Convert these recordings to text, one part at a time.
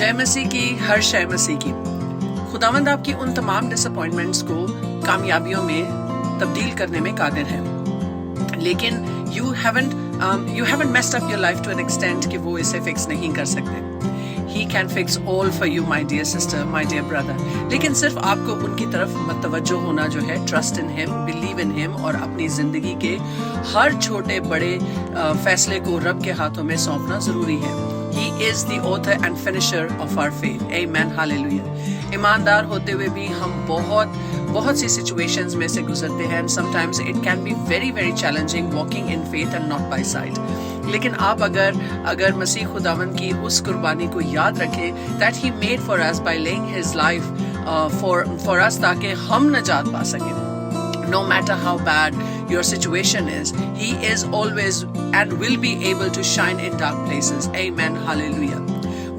जय मसीह की, हर शय मसीह की। खुदावंद आपकी उन तमाम डिसअपॉइंटमेंट्स को कामयाबियों में तब्दील करने में कादिर है, लेकिन you haven't messed up your life to an extent कि वो इसे फिक्स नहीं कर सकते। He can fix all for you, my dear sister, my dear brother. लेकिन सिर्फ आपको उनकी तरफ मतवज्जो होना जो है, trust in him, believe in him, और अपनी जिंदगी के हर छोटे बड़े फैसले को रब के हाथों में सौंपना जरूरी है। He is the author and finisher of our faith. Amen. Hallelujah. ईमानदार होते हुए भी हम बहुत सी situations में से गुजरते हैं, and sometimes it can be very very challenging walking in faith and not by sight. लेकिन आप अगर मसीह खुदावन की उस कुर्बानी को याद रखें that he made for us by laying his life for us, ताकि हम नजात पा सकें। No matter how bad your situation is, he is always and will be able to shine in dark places. Amen. Hallelujah.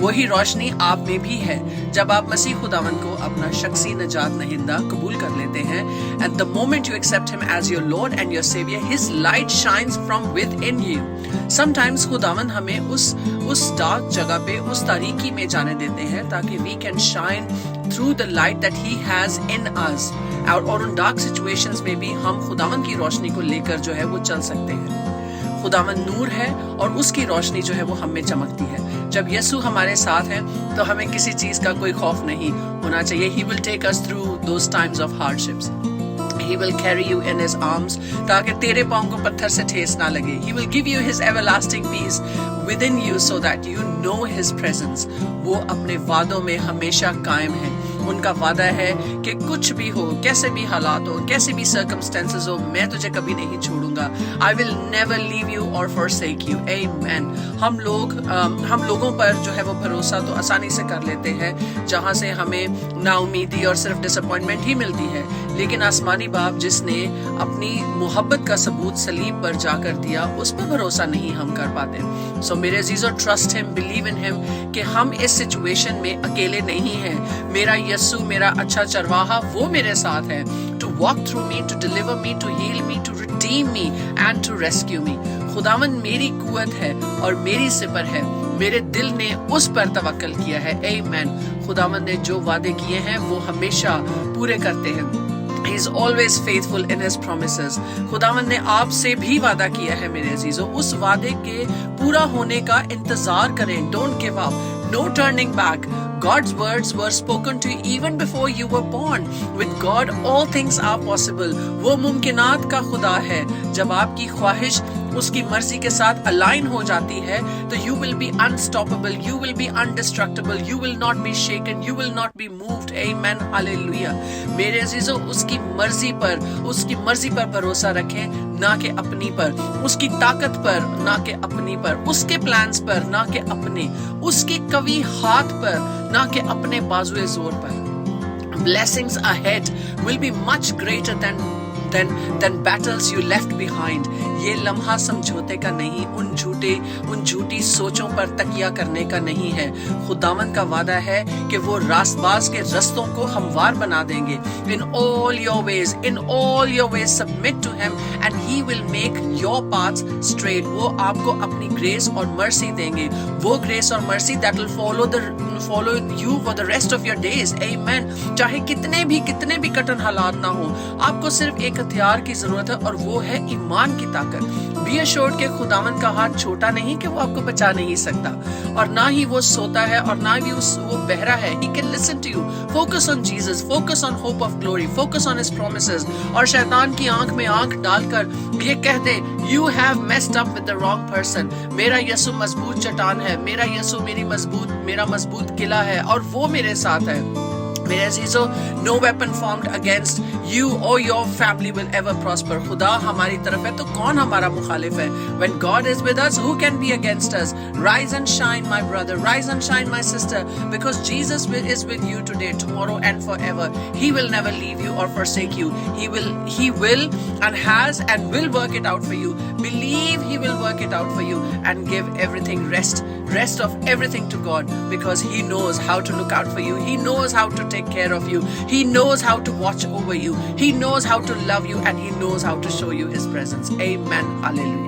वही रोशनी आप में भी है जब आप मसीह खुदावन को अपना शख्सी नजात नहिंदा कबूल कर लेते हैं। And the moment you accept him as your Lord and your Savior, his light shines from within you. Sometimes खुदावन हमें उस डार्क जगह पे, उस तारीकी में जाने देते हैं ताकि we can shine through the light that he has in us. और उन डार्क सिचुएशंस में भी हम खुदावन की रोशनी को लेकर जो है वो चल सकते हैं। खुदावन नूर है और उसकी रोशनी जो है वो हम में चमकती है। जब यीशु हमारे साथ है तो हमें किसी चीज का कोई खौफ नहीं होना चाहिए। He will take us through those times of hardships. He will carry you in his arms ताकि तेरे पाँव को पत्थर से ठेस ना लगे। He will give you his everlasting peace within you so that you know his presence. वो अपने वादों में हमेशा कायम है। उनका वादा है कि कुछ भी हो, कैसे भी हालात हो, कैसे भी circumstances हो, मैं तुझे कभी नहीं छोड़ूंगा। I will never leave you or forsake you. Amen. हम लोगों पर जो है वो भरोसा तो आसानी से कर लेते हैं जहाँ से हमें नाउमीदी और सिर्फ डिसअपॉइंटमेंट ही मिलती है, लेकिन आसमानी बाप जिसने अपनी मोहब्बत का सबूत सलीब पर जाकर दिया, उस पर भरोसा नहीं हम कर पाते। सो मेरे अजीजों, trust him, believe in him कि हम इस सिचुएशन में अकेले नहीं हैं। मेरा यस्सु, मेरा अच्छा चरवाहा, वो मेरे साथ है to walk through me, to deliver me, to heal me, to redeem me and to rescue me. खुदावन मेरी कुवत है और मेरी सिपर है। मेरे दिल ने उस पर तवक्कल किया है। Amen. खुदावन ने जो वादे किए हैं वो हमेशा पूरे करते हैं। He is always faithful in his promises. खुदावन ने आपसे भी वादा किया है मेरे अजीजों। उस वादे के पूरा होने का इंतजार करें। Don't give up. No turning back. God's words were spoken to you even before you were born. With God, all things are possible. वो मुमकिनात का खुदा है। जब आपकी ख्वाहिश उसकी मर्जी के साथ अलाइन हो जाती है तो you will be unstoppable, you will be indestructible, you will not be shaken, you will not be moved. Amen. Hallelujah. मेरे अजीजों, उसकी मर्जी पर भरोसा रखें, ना कि अपनी पर, उसकी ताकत पर, ना कि अपनी पर, उसके प्लान्स पर, ना कि अपने, उसकी कवी हाथ पर, ना कि अपने बाजुए जोर पर। Blessings ahead will be much greater than battles you left behind. ये लम्हा समझौते का नहीं, उन झूठी सोचों पर तकिया करने का नहीं है। खुदावन का वादा है कि वो रास्तबाज के रस्तों को हमवार बना देंगे। In all your ways submit to him and he will make your paths straight. वो आपको अपनी ग्रेस और मर्सी देंगे, वो ग्रेस और mercy that will follow you for the rest of your days. Amen. चाहे कितने भी कठिन हालात ना हो, आपको सिर्फ एक हथियार की जरूरत है और वो है ईमान की ताकत। Be assured कि खुदावन का हाथ छोटा नहीं कि वो आपको बचा नहीं सकता, और ना ही वो सोता है और ना ही वो बहरा है। He can listen to you. Focus on Jesus. Focus on hope of glory. Focus on his promises. और शैतान की आंख में आंख डालकर ये कह दे, You have messed up with the wrong person. मेरा यीशु मजबूत चट्टान है, मेरा यीशु मेरा मजबूत किला है और वो मेरे साथ है। मेरे अजीजों, no weapon formed against you or your family will ever prosper. खुदा हमारी तरफ है तो कौन हमारा मुखालिफ है? When God is with us, who can be against us? Rise and shine, my brother. Rise and shine, my sister. Because Jesus is with you today, tomorrow, and forever. He will never leave you or forsake you. He will and has and will work it out for you. Believe He will work it out for you and give everything rest of everything to God, because He knows how to look out for you. He knows how to take care of you. He knows how to watch over you. He knows how to love you, and He knows how to show you His presence. Amen. Hallelujah.